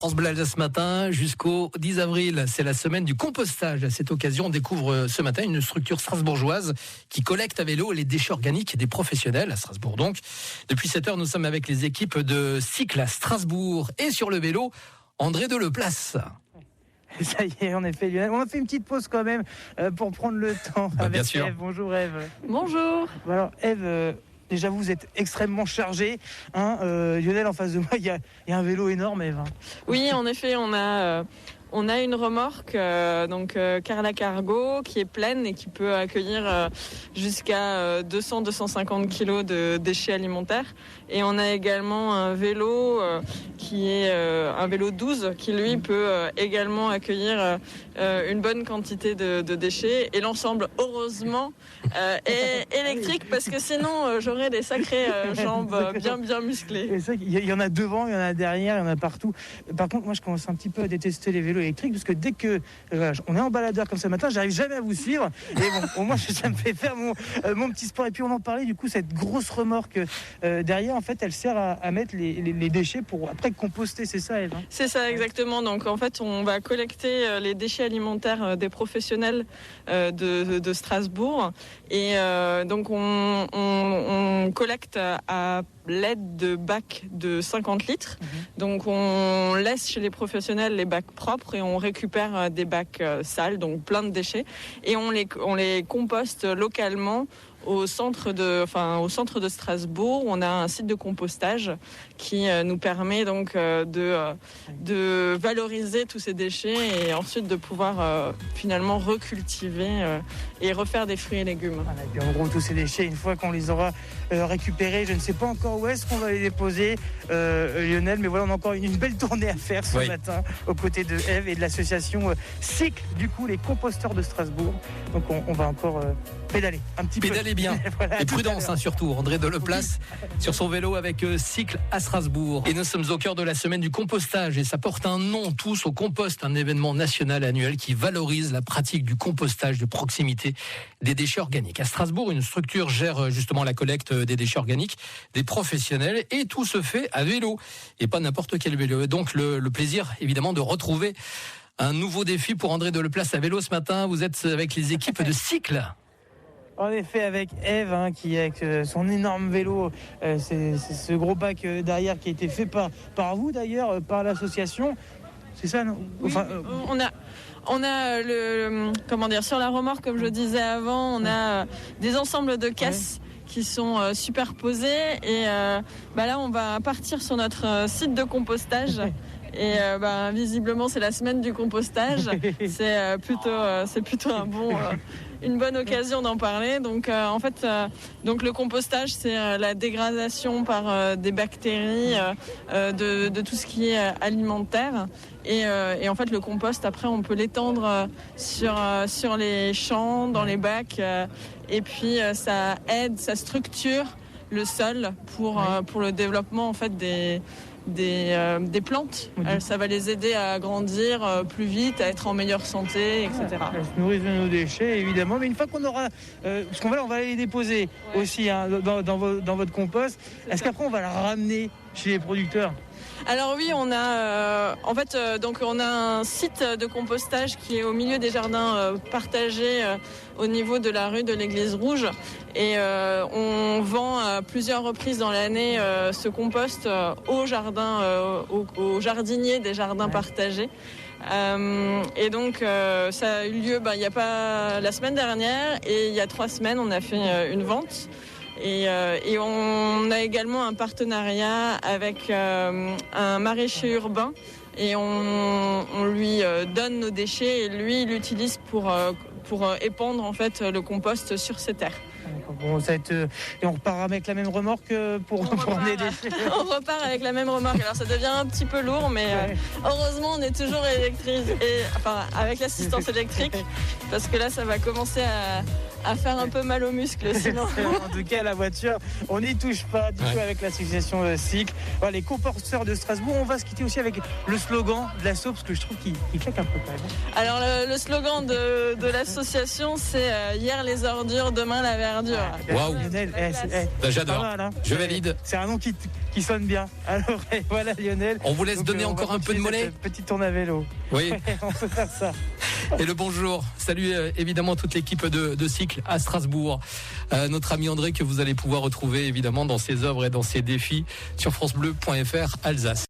France Bleu Alsace ce matin jusqu'au 10 avril, c'est la semaine du compostage. À cette occasion, on découvre ce matin une structure strasbourgeoise qui collecte à vélo les déchets organiques des professionnels à Strasbourg. Donc, depuis 7 heures, nous sommes avec les équipes de Cycle à Strasbourg et sur le vélo, André Deleplace. Ça y est, en effet, Lionel. On a fait une petite pause quand même pour prendre le temps avec bien sûr. Ève. Bonjour Ève. Bonjour. Alors Ève, déjà vous êtes extrêmement chargée. Lionel, en face de moi, il y a un vélo énorme, Ève. Oui, en effet, on a une remorque, Carla Cargo, qui est pleine et qui peut accueillir jusqu'à 200-250 kilos de déchets alimentaires. Et on a également un vélo qui est un vélo 12 qui lui peut également accueillir une bonne quantité de déchets. Et l'ensemble, heureusement, est électrique parce que sinon j'aurais des sacrées jambes bien musclées. Et ça, il y en a devant, il y en a derrière, il y en a partout. Par contre, moi je commence un petit peu à détester les vélos électriques parce que dès que on est en baladeur comme ça le matin, j'arrive jamais à vous suivre. Et bon, au moins ça me fait faire mon petit sport. Et puis on en parlait, du coup, cette grosse remorque derrière, en fait, elle sert à mettre les déchets pour après composter, c'est ça, Ève, hein? C'est ça, exactement. Donc en fait, on va collecter les déchets alimentaires des professionnels de Strasbourg. Et donc on collecte à l'aide de bacs de 50 litres. Donc on laisse chez les professionnels les bacs propres et on récupère des bacs sales, donc plein de déchets. Et on les composte localement au centre de Strasbourg. On a un site de compostage qui nous permet donc de valoriser tous ces déchets et ensuite de pouvoir finalement recultiver et refaire des fruits et légumes. Voilà, et puis en gros, tous ces déchets, une fois qu'on les aura récupérés, je ne sais pas encore où est-ce qu'on va les déposer, Lionel, mais voilà, on a encore une belle tournée à faire ce matin aux côtés de Ève et de l'association Cycle, du coup, les composteurs de Strasbourg. Donc on va encore pédaler un petit peu. Pédaler bien. Voilà, et prudence surtout. André Deleplace sur son vélo avec Cycle à Strasbourg. Et nous sommes au cœur de la semaine du compostage et ça porte un nom, Tous au compost, un événement national annuel qui valorise la pratique du compostage de proximité des déchets organiques. À Strasbourg, une structure gère justement la collecte des déchets organiques des professionnels et tout se fait à vélo et pas n'importe quel vélo. Et donc le plaisir évidemment de retrouver un nouveau défi pour André Deleplace à vélo ce matin. Vous êtes avec les équipes de Cycle. En effet, avec Ève, qui avec son énorme vélo, c'est ce gros bac derrière qui a été fait par vous d'ailleurs, par l'association. C'est ça, non? Oui, on a sur la remorque, comme je disais avant, on a des ensembles de caisses qui sont superposés et là on va partir sur notre site de compostage. Et visiblement c'est la semaine du compostage. C'est plutôt une bonne occasion d'en parler. Donc donc le compostage, c'est la dégradation par des bactéries de tout ce qui est alimentaire. Et en fait le compost, après on peut l'étendre sur les champs, dans les bacs, et puis ça structure le sol pour le développement en fait des plantes. Ça va les aider à grandir plus vite, à être en meilleure santé, etc. Elles se nourrissent de nos déchets, évidemment. Mais une fois qu'on aura... parce qu'on va aller les déposer aussi dans votre compost. Est-ce qu'après, on va la ramener chez les producteurs ? Alors oui, on a on a un site de compostage qui est au milieu des jardins partagés au niveau de la rue de l'Église Rouge et on vend à plusieurs reprises dans l'année ce compost aux jardiniers des jardins partagés. Et donc ça a eu lieu il y a pas la semaine dernière et il y a 3 semaines on a fait une vente. Et on a également un partenariat avec un maraîcher urbain et on lui donne nos déchets et lui il l'utilise pour épandre en fait le compost sur ses terres. Bon, ça va être, et on repart avec la même remorque pour emmener des déchets. On repart avec la même remorque. Alors ça devient un petit peu lourd, mais heureusement on est toujours électrique avec l'assistance électrique, parce que là ça va commencer à faire un peu mal aux muscles sinon. En tout cas, la voiture, on n'y touche pas du tout avec l'association Cycle. Voilà, les composteurs de Strasbourg, on va se quitter aussi avec le slogan de l'asso, parce que je trouve qu'il claque un peu quand même. Alors le slogan de l'association, c'est hier les ordures, demain la verdure. Waouh. Lionel, J'adore. Mal, hein. Je valide. C'est un nom qui sonne bien. Alors voilà Lionel. On vous laisse donner encore un peu de monnaie. Petit tourne à vélo. Oui. On peut faire ça. Et le bonjour. Salut évidemment toute l'équipe de Cycle à Strasbourg. Notre ami André que vous allez pouvoir retrouver évidemment dans ses œuvres et dans ses défis sur francebleu.fr Alsace.